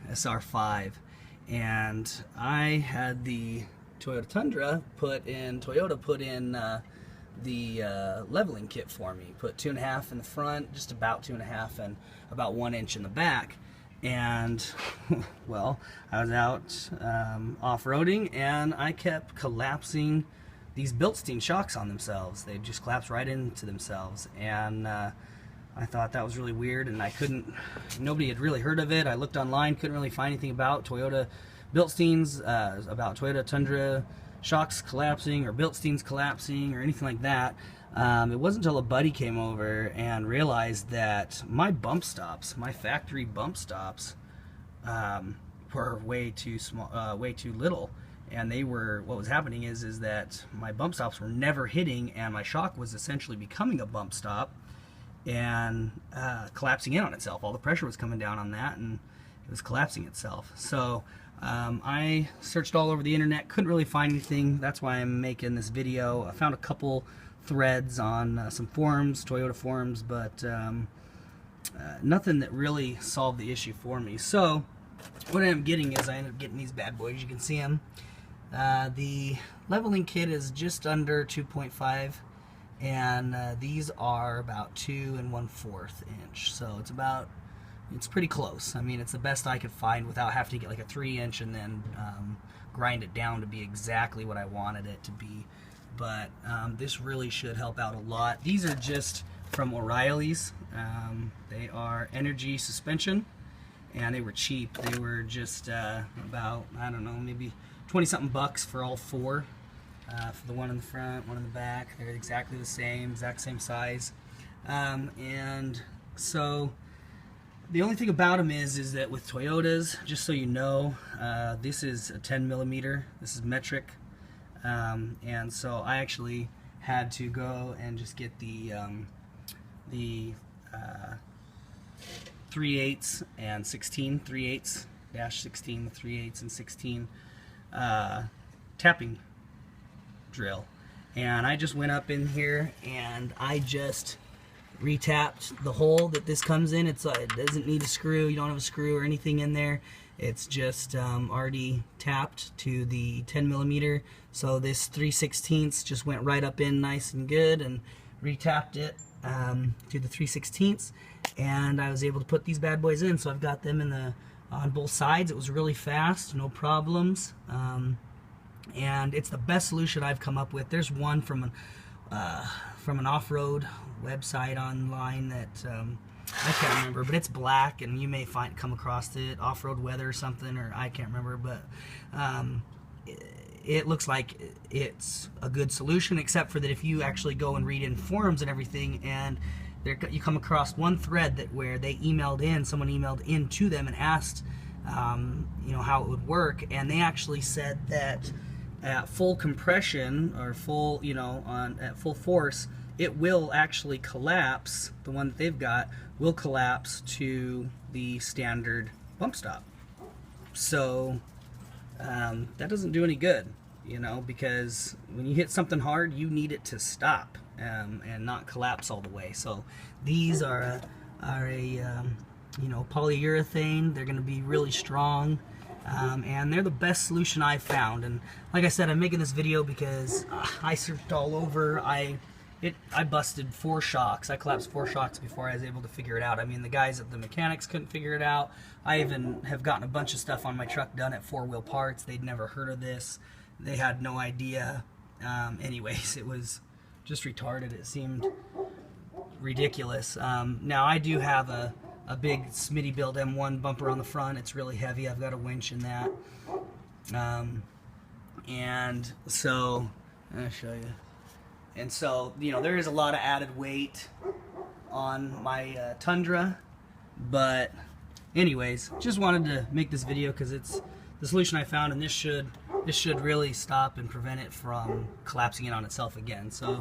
SR5, and I had the Toyota Tundra put in the leveling kit for me. Put 2.5 in the front, just about 2.5, and about 1 inch in the back. And well, I was out off-roading, and I kept collapsing these Bilstein shocks on themselves. They just collapsed right into themselves, and I thought that was really weird, and nobody had really heard of it. I looked online, couldn't really find anything about Toyota Bilsteins, about Toyota Tundra shocks collapsing or Bilsteins collapsing or anything like that. It wasn't until a buddy came over and realized that my bump stops, my factory bump stops, were way too small, way too little. And what was happening is that my bump stops were never hitting, and my shock was essentially becoming a bump stop and collapsing in on itself. All the pressure was coming down on that, and it was collapsing itself. So I searched all over the internet, couldn't really find anything. That's why I'm making this video. I found a couple threads on some forums, Toyota forums, but nothing that really solved the issue for me. So what I ended up getting is I ended up getting these bad boys. You can see them. The leveling kit is just under 2.5, and these are about 2 1/4 inch. So it's pretty close. I mean, it's the best I could find without having to get like a 3 inch and then grind it down to be exactly what I wanted it to be. But this really should help out a lot. These are just from O'Reilly's. They are energy suspension, and they were cheap. They were just about, I don't know, maybe 20-something bucks for all four. For the one in the front, one in the back. They're exactly the same, exact same size. And so the only thing about them is that with Toyotas, just so you know, this is a 10 millimeter. This is metric. And so I actually had to go and just get the 3/8 and 16, 3/8-16, 3/8 and 16 tapping drill. And I just went up in here and I just retapped the hole that this comes in. It doesn't need a screw. You don't have a screw or anything in there. It's just already tapped to the 10 millimeter. So this 3/16 just went right up in nice and good, and retapped it to the 3/16, and I was able to put these bad boys in. So I've got them on both sides. It was really fast, no problems, and it's the best solution I've come up with. There's one from an off-road website online that I can't remember, but it's black, and you may come across it, Off-Road Weather or something, or I can't remember, but it looks like it's a good solution, except for that if you actually go and read in forums and everything, and you come across one thread where someone emailed in to them and asked how it would work, and they actually said that at full compression or at full force, it will actually collapse. The one that they've got will collapse to the standard bump stop. So that doesn't do any good, because when you hit something hard, you need it to stop and not collapse all the way. So these are a polyurethane. They're going to be really strong, and they're the best solution I've found. And like I said, I'm making this video because I searched all over. I busted 4 shocks. I collapsed 4 shocks before I was able to figure it out. I mean, the guys at the mechanics couldn't figure it out. I even have gotten a bunch of stuff on my truck done at 4-wheel parts. They'd never heard of this. They had no idea. Anyways, it was just retarded. It seemed ridiculous. Now, I do have a big Smitty build M1 bumper on the front. It's really heavy. I've got a winch in that. And so, I'll show you. And so, there is a lot of added weight on my Tundra, but anyways, just wanted to make this video because it's the solution I found, and this should really stop and prevent it from collapsing in on itself again. So